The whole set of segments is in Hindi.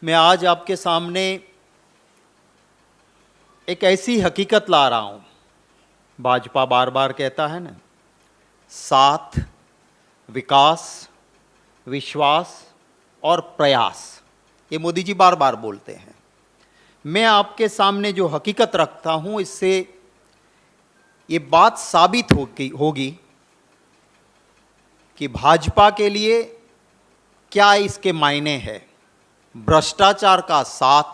मैं आज आपके सामने एक ऐसी हकीकत ला रहा हूँ। भाजपा बार बार कहता है ना, साथ, विकास, विश्वास और प्रयास, ये मोदी जी बार बार बोलते हैं। मैं आपके सामने जो हकीकत रखता हूँ, इससे ये बात साबित होगी कि भाजपा के लिए क्या इसके मायने हैं। भ्रष्टाचार का साथ,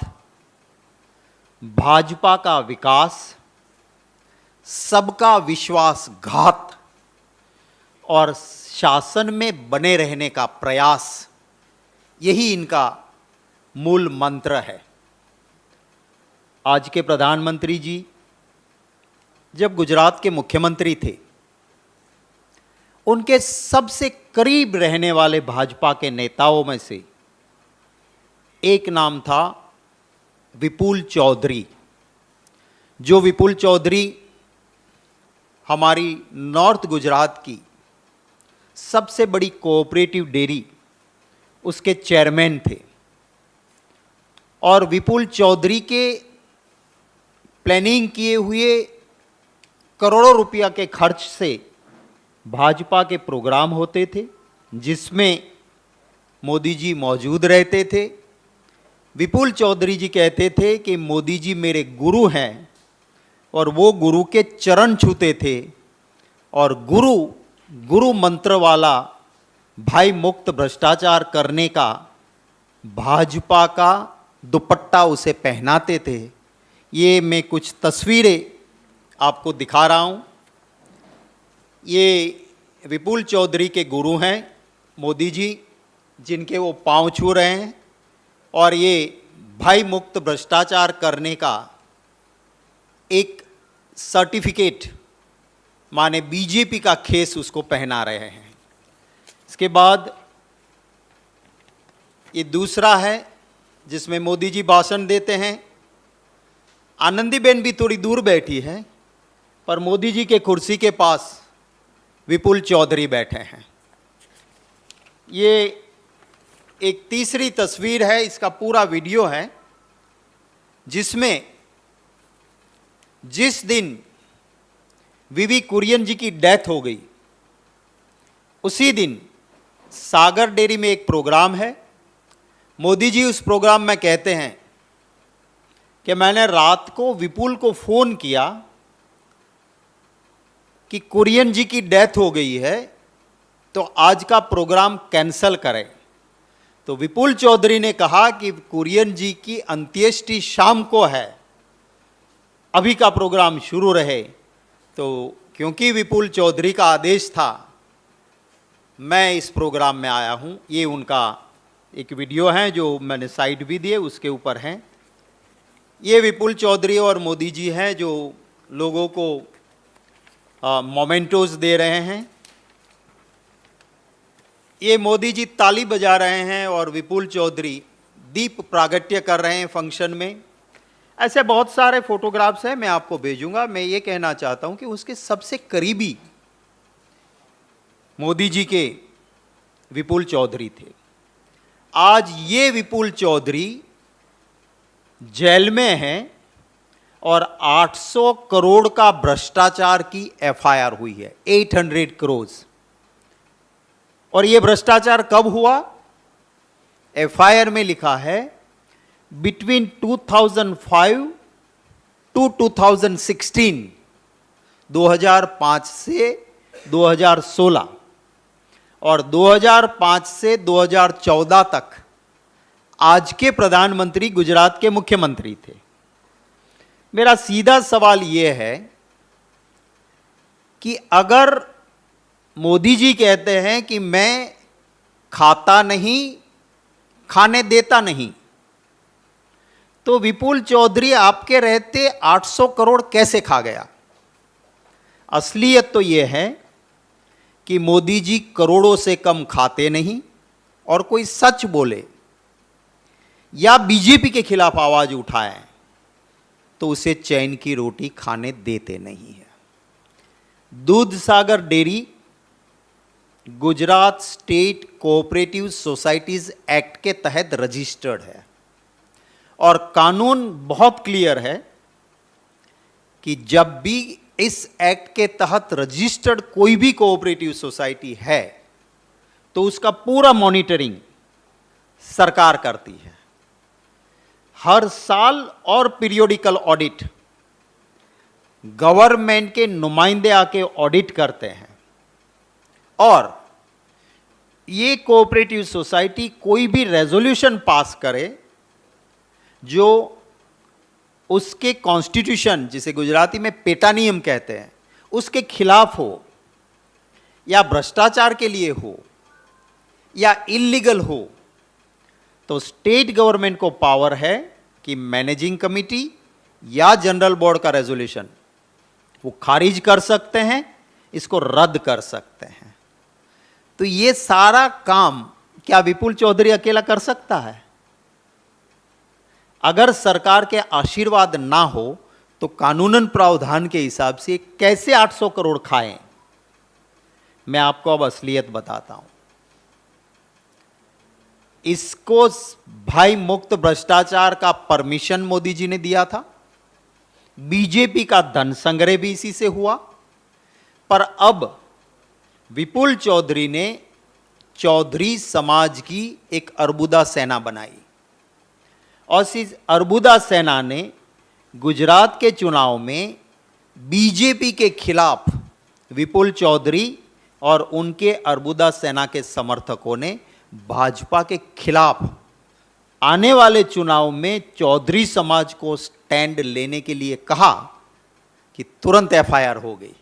भाजपा का विकास, सबका विश्वासघात और शासन में बने रहने का प्रयास, यही इनका मूल मंत्र है। आज के प्रधानमंत्री जी जब गुजरात के मुख्यमंत्री थे, उनके सबसे करीब रहने वाले भाजपा के नेताओं में से एक नाम था विपुल चौधरी। जो विपुल चौधरी हमारी नॉर्थ गुजरात की सबसे बड़ी कोऑपरेटिव डेयरी, उसके चेयरमैन थे। और विपुल चौधरी के प्लानिंग किए हुए करोड़ों रुपया के खर्च से भाजपा के प्रोग्राम होते थे, जिसमें मोदी जी मौजूद रहते थे। विपुल चौधरी जी कहते थे कि मोदी जी मेरे गुरु हैं, और वो गुरु के चरण छूते थे। और गुरु मंत्र वाला भाई मुक्त भ्रष्टाचार करने का भाजपा का दुपट्टा उसे पहनाते थे। ये मैं कुछ तस्वीरें आपको दिखा रहा हूँ। ये विपुल चौधरी के गुरु हैं मोदी जी, जिनके वो पांव छू रहे हैं। और ये भाई मुक्त भ्रष्टाचार करने का एक सर्टिफिकेट, माने बीजेपी का खेस, उसको पहना रहे हैं। इसके बाद ये दूसरा है जिसमें मोदी जी भाषण देते हैं। आनंदीबेन भी थोड़ी दूर बैठी है, पर मोदी जी के कुर्सी के पास विपुल चौधरी बैठे हैं। ये एक तीसरी तस्वीर है, इसका पूरा वीडियो है, जिसमें जिस दिन वीवी कुरियन जी की डेथ हो गई, उसी दिन सागर डेयरी में एक प्रोग्राम है। मोदी जी उस प्रोग्राम में कहते हैं कि मैंने रात को विपुल को फ़ोन किया कि कुरियन जी की डेथ हो गई है, तो आज का प्रोग्राम कैंसल करें। तो विपुल चौधरी ने कहा कि कुरियन जी की अंत्येष्टि शाम को है, अभी का प्रोग्राम शुरू रहे। तो क्योंकि विपुल चौधरी का आदेश था, मैं इस प्रोग्राम में आया हूँ। ये उनका एक वीडियो है जो मैंने साइड भी दिए, उसके ऊपर हैं। ये विपुल चौधरी और मोदी जी हैं जो लोगों को मोमेंटोज दे रहे हैं। ये मोदी जी ताली बजा रहे हैं और विपुल चौधरी दीप प्रागट्य कर रहे हैं फंक्शन में। ऐसे बहुत सारे फोटोग्राफ्स हैं, मैं आपको भेजूंगा। मैं ये कहना चाहता हूं कि उसके सबसे करीबी मोदी जी के विपुल चौधरी थे। आज ये विपुल चौधरी जेल में हैं और 800 करोड़ का भ्रष्टाचार की एफआईआर हुई है, 800 करोड़। और ये भ्रष्टाचार कब हुआ? एफआईआर में लिखा है बिटवीन 2005 टू 2016, 2005 से 2016 और 2005 से 2014 तक आज के प्रधानमंत्री गुजरात के मुख्यमंत्री थे। मेरा सीधा सवाल यह है कि अगर मोदी जी कहते हैं कि मैं खाता नहीं, खाने देता नहीं, तो विपुल चौधरी आपके रहते 800 करोड़ कैसे खा गया? असलियत तो यह है कि मोदी जी करोड़ों से कम खाते नहीं, और कोई सच बोले या बीजेपी के खिलाफ आवाज उठाए तो उसे चैन की रोटी खाने देते नहीं है। Dudhsagar dairy Gujarat state cooperative societies act के तहत रजिस्टर्ड है। और कानून बहुत क्लियर है कि जब भी इस एक्ट के तहत रजिस्टर्ड कोई भी कोऑपरेटिव सोसाइटी है तो उसका पूरा मॉनिटरिंग सरकार करती है। हर साल और पीरियोडिकल ऑडिट गवर्नमेंट के नुमाइंदे आके ऑडिट करते हैं और ये कोऑपरेटिव सोसाइटी कोई भी रेजोल्यूशन पास करे जो उसके कॉन्स्टिट्यूशन, जिसे गुजराती में पेटा नियम कहते हैं, उसके खिलाफ हो या भ्रष्टाचार के लिए हो या इलीगल हो, तो स्टेट गवर्नमेंट को पावर है कि मैनेजिंग कमिटी या जनरल बोर्ड का रेजोल्यूशन वो खारिज कर सकते हैं, इसको रद्द कर सकते हैं। तो ये सारा काम क्या विपुल चौधरी अकेला कर सकता है? अगर सरकार के आशीर्वाद ना हो तो कानूनन प्रावधान के हिसाब से कैसे 800 करोड़ खाएं? मैं आपको अब असलियत बताता हूं। इसको भाई मुक्त भ्रष्टाचार का परमिशन मोदी जी ने दिया था, बीजेपी का धन संग्रह भी इसी से हुआ, पर अब विपुल चौधरी ने चौधरी समाज की एक अर्बुदा सेना बनाई और इस अर्बुदा सेना ने गुजरात के चुनाव में बीजेपी के खिलाफ विपुल चौधरी और उनके अर्बुदा सेना के समर्थकों ने भाजपा के खिलाफ आने वाले चुनाव में चौधरी समाज को स्टैंड लेने के लिए कहा कि तुरंत एफआईआर हो गई।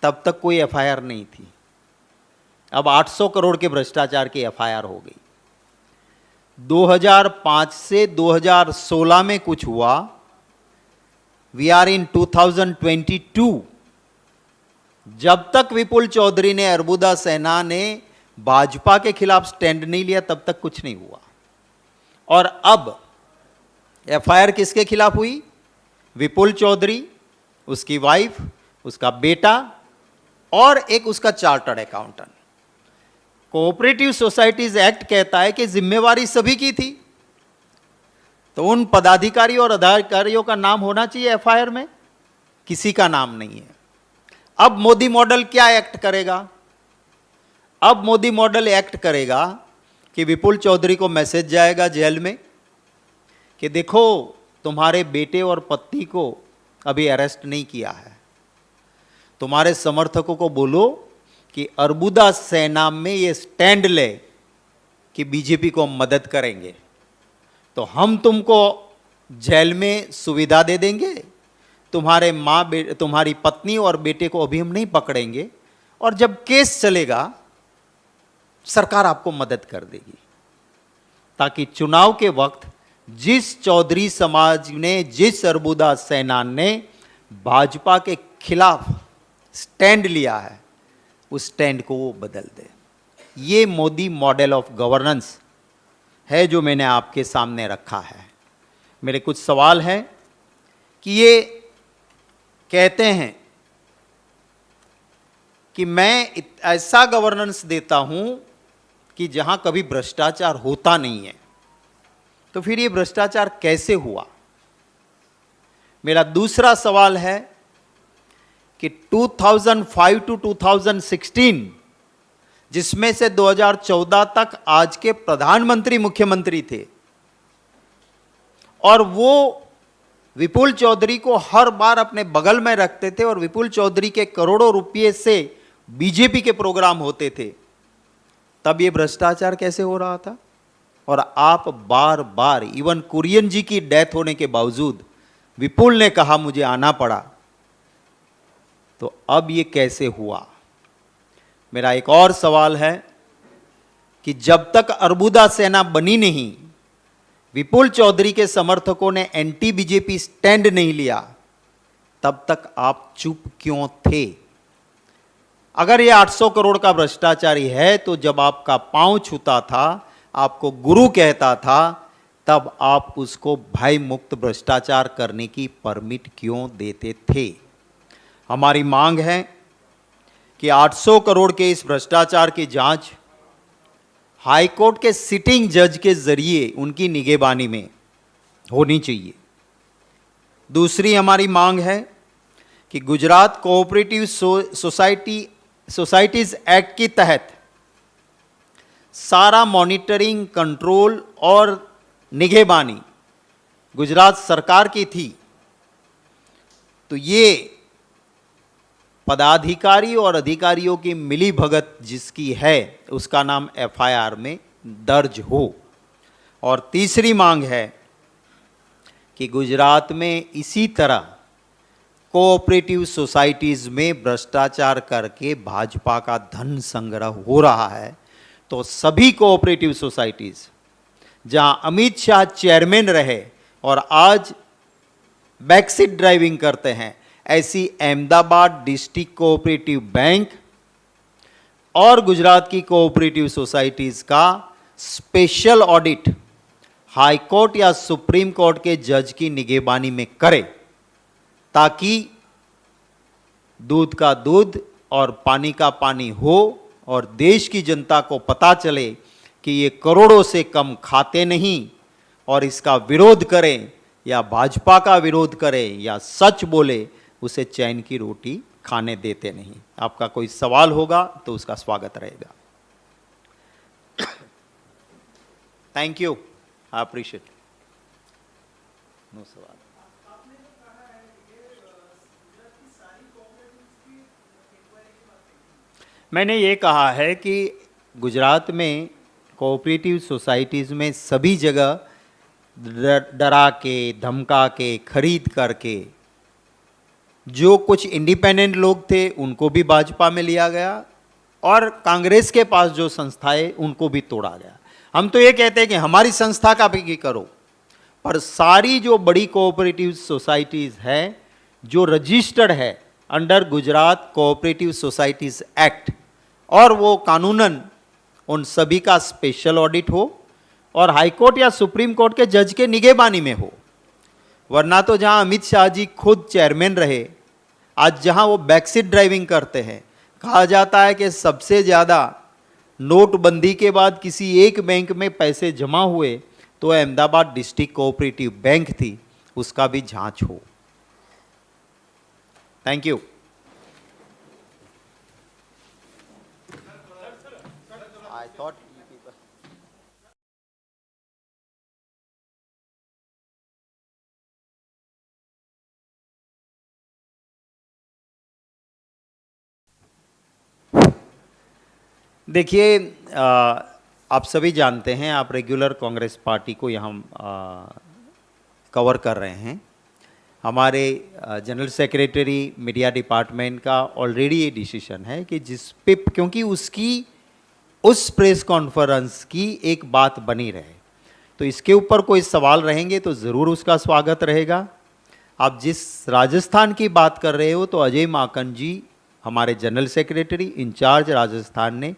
तब तक कोई एफआईआर नहीं थी, अब 800 करोड़ के भ्रष्टाचार की एफआईआर हो गई। 2005 से 2016 में कुछ हुआ, वी आर इन 2022। जब तक विपुल चौधरी ने अर्बुदा सेना ने भाजपा के खिलाफ स्टैंड नहीं लिया तब तक कुछ नहीं हुआ। और अब एफआईआर किसके खिलाफ हुई? विपुल चौधरी, उसकी वाइफ, उसका बेटा और एक उसका chartered accountant. Cooperative societies act कहता है कि जिम्मेवारी सभी की थी, तो उन पदाधिकारी और अधिकारियों का नाम होना चाहिए एफआईआर में, किसी का नाम नहीं है। अब मोदी मॉडल क्या एक्ट करेगा? अब मोदी मॉडल एक्ट करेगा कि विपुल चौधरी को मैसेज जाएगा जेल में कि देखो तुम्हारे बेटे और पत्नी को अभी अरेस्ट नहीं किया है, तुम्हारे समर्थकों को बोलो कि अर्बुदा सेना में ये स्टैंड ले कि बीजेपी को मदद करेंगे, तो हम तुमको जेल में सुविधा दे देंगे, तुम्हारी पत्नी और बेटे को अभी हम नहीं पकड़ेंगे, और जब केस चलेगा सरकार आपको मदद कर देगी, ताकि चुनाव के वक्त जिस चौधरी समाज ने, जिस अर्बुदा सेना ने भाजपा के खिलाफ स्टैंड लिया है, उस स्टैंड को वो बदल दे। ये मोदी मॉडल ऑफ गवर्नेंस है जो मैंने आपके सामने रखा है। मेरे कुछ सवाल हैं कि ये कहते हैं कि मैं ऐसा गवर्नेंस देता हूं कि जहां कभी भ्रष्टाचार होता नहीं है, तो फिर ये भ्रष्टाचार कैसे हुआ? मेरा दूसरा सवाल है कि 2005 टू 2016, जिसमें से 2014 तक आज के प्रधानमंत्री मुख्यमंत्री थे, और वो विपुल चौधरी को हर बार अपने बगल में रखते थे और विपुल चौधरी के करोड़ों रुपये से बीजेपी के प्रोग्राम होते थे, तब ये भ्रष्टाचार कैसे हो रहा था? और आप बार बार, इवन कुरियन जी की डेथ होने के बावजूद विपुल ने कहा मुझे आना पड़ा, तो अब ये कैसे हुआ? मेरा एक और सवाल है कि जब तक अर्बुदा सेना बनी नहीं, विपुल चौधरी के समर्थकों ने एंटी बीजेपी स्टैंड नहीं लिया, तब तक आप चुप क्यों थे? अगर ये 800 करोड़ का भ्रष्टाचारी है, तो जब आपका पांव छूता था, आपको गुरु कहता था, तब आप उसको भय मुक्त भ्रष्टाचार करने की परमिट क्यों देते थे? हमारी मांग है कि 800 करोड़ के इस भ्रष्टाचार की जांच हाईकोर्ट के सिटिंग जज के जरिए, उनकी निगहबानी में होनी चाहिए। दूसरी हमारी मांग है कि गुजरात कोऑपरेटिव सोसाइटीज एक्ट के तहत सारा मॉनिटरिंग, कंट्रोल और निगहबानी गुजरात सरकार की थी, तो ये पदाधिकारी और अधिकारियों की मिली भगत जिसकी है उसका नाम एफआईआर में दर्ज हो। और तीसरी मांग है कि गुजरात में इसी तरह कोऑपरेटिव सोसाइटीज़ में भ्रष्टाचार करके भाजपा का धन संग्रह हो रहा है, तो सभी कोऑपरेटिव सोसाइटीज़ जहां अमित शाह चेयरमैन रहे और आज बैकसीट ड्राइविंग करते हैं, ऐसी अहमदाबाद डिस्ट्रिक्ट कोऑपरेटिव बैंक और गुजरात की कोऑपरेटिव सोसाइटीज़ का स्पेशल ऑडिट हाई कोर्ट या सुप्रीम कोर्ट के जज की निगहबानी में करे, ताकि दूध का दूध और पानी का पानी हो और देश की जनता को पता चले कि ये करोड़ों से कम खाते नहीं, और इसका विरोध करें या भाजपा का विरोध करें या सच बोले, उसे चैन की रोटी खाने देते नहीं। आपका कोई सवाल होगा तो उसका स्वागत रहेगा। Thank you, I appreciate. No सवाल। मैंने ये कहा है कि गुजरात में कोऑपरेटिव सोसाइटीज़ में सभी जगह डरा के, धमका के, खरीद करके जो कुछ इंडिपेंडेंट लोग थे उनको भी भाजपा में लिया गया, और कांग्रेस के पास जो संस्थाएं उनको भी तोड़ा गया। हम तो ये कहते हैं कि हमारी संस्था का भी करो, पर सारी जो बड़ी कोऑपरेटिव सोसाइटीज़ है जो रजिस्टर्ड है under Gujarat cooperative societies act, और वो कानूनन उन सभी का स्पेशल ऑडिट हो और हाई कोर्ट या सुप्रीम कोर्ट के जज के निगहबानी में हो। वरना तो जहां अमित शाह जी खुद चेयरमैन रहे, आज जहां वो बैकसीट ड्राइविंग करते हैं, कहा जाता है कि सबसे ज़्यादा नोटबंदी के बाद किसी एक बैंक में पैसे जमा हुए तो अहमदाबाद डिस्ट्रिक्ट कोऑपरेटिव बैंक थी, उसका भी जांच हो। Thank you. आई थॉट देखिए, आप सभी जानते हैं, आप रेगुलर कांग्रेस पार्टी को यहाँ कवर कर रहे हैं। हमारे जनरल सेक्रेटरी मीडिया डिपार्टमेंट का ऑलरेडी ये डिसीजन है कि जिस पे, क्योंकि उसकी उस प्रेस कॉन्फ्रेंस की एक बात बनी रहे, तो इसके ऊपर कोई सवाल रहेंगे तो ज़रूर उसका स्वागत रहेगा। आप जिस राजस्थान की बात कर रहे हो, तो अजय माकन जी हमारे जनरल सेक्रेटरी इंचार्ज राजस्थान ने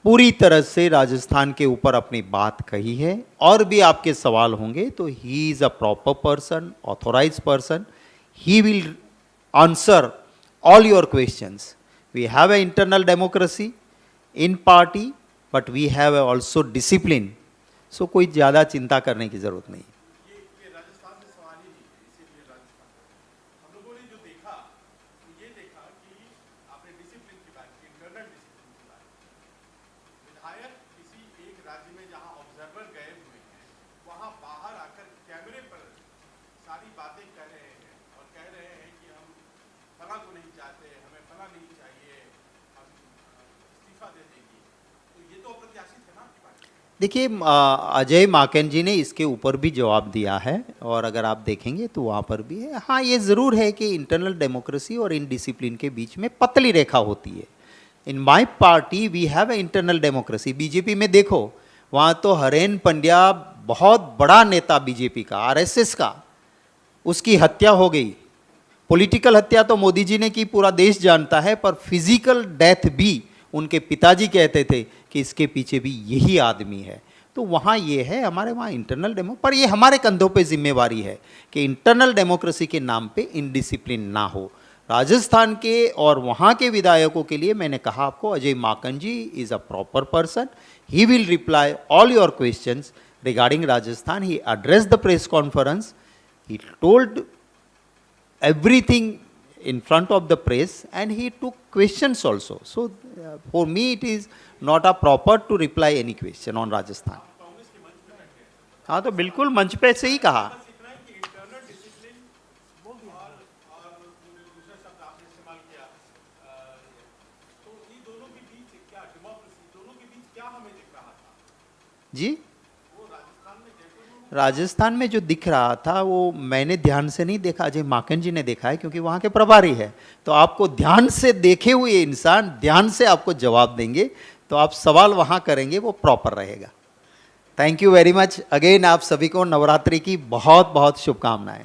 पूरी तरह से राजस्थान के ऊपर अपनी बात कही है। और भी आपके सवाल होंगे तो he is a proper person, authorise person, he will answer all your questions. We have a internal democracy in party, but we have also discipline, so कोई ज़्यादा चिंता करने की ज़रूरत नहीं। देखिए, अजय माकन जी ने इसके ऊपर भी जवाब दिया है, और अगर आप देखेंगे तो वहाँ पर भी है। हाँ, ये ज़रूर है कि इंटरनल डेमोक्रेसी और इनडिसिप्लिन के बीच में पतली रेखा होती है। In my party we have a internal democracy. BJP में देखो, वहाँ तो हरेन पंड्या बहुत बड़ा नेता बीजेपी का, आरएसएस का, उसकी हत्या हो गई। पॉलिटिकल हत्या तो मोदी जी ने की, पूरा देश जानता है, पर फिजिकल डेथ भी उनके पिताजी कहते थे कि इसके पीछे भी यही आदमी है। तो वहाँ ये है, हमारे वहाँ इंटरनल डेमो, पर ये हमारे कंधों पे जिम्मेवारी है कि इंटरनल डेमोक्रेसी के नाम पे इनडिसिप्लिन ना हो। राजस्थान के और वहाँ के विधायकों के लिए मैंने कहा आपको, Ajay Maken ji is a proper person, he will reply all your questions regarding Rajasthan. He addressed the press conference. He told everything in front of the press and he took questions also. So for me it is not a proper to reply any question on Rajasthan. हाँ तो बिल्कुल मंच पे से ही कहा. जी राजस्थान में जो दिख रहा था वो मैंने ध्यान से नहीं देखा, अजय माकन जी ने देखा है क्योंकि वहाँ के प्रभारी है. तो आपको ध्यान से देखे हुए इंसान ध्यान से आपको जवाब देंगे, तो आप सवाल वहाँ करेंगे वो प्रॉपर रहेगा. Thank you very much. Again आप सभी को नवरात्रि की बहुत बहुत शुभकामनाएं.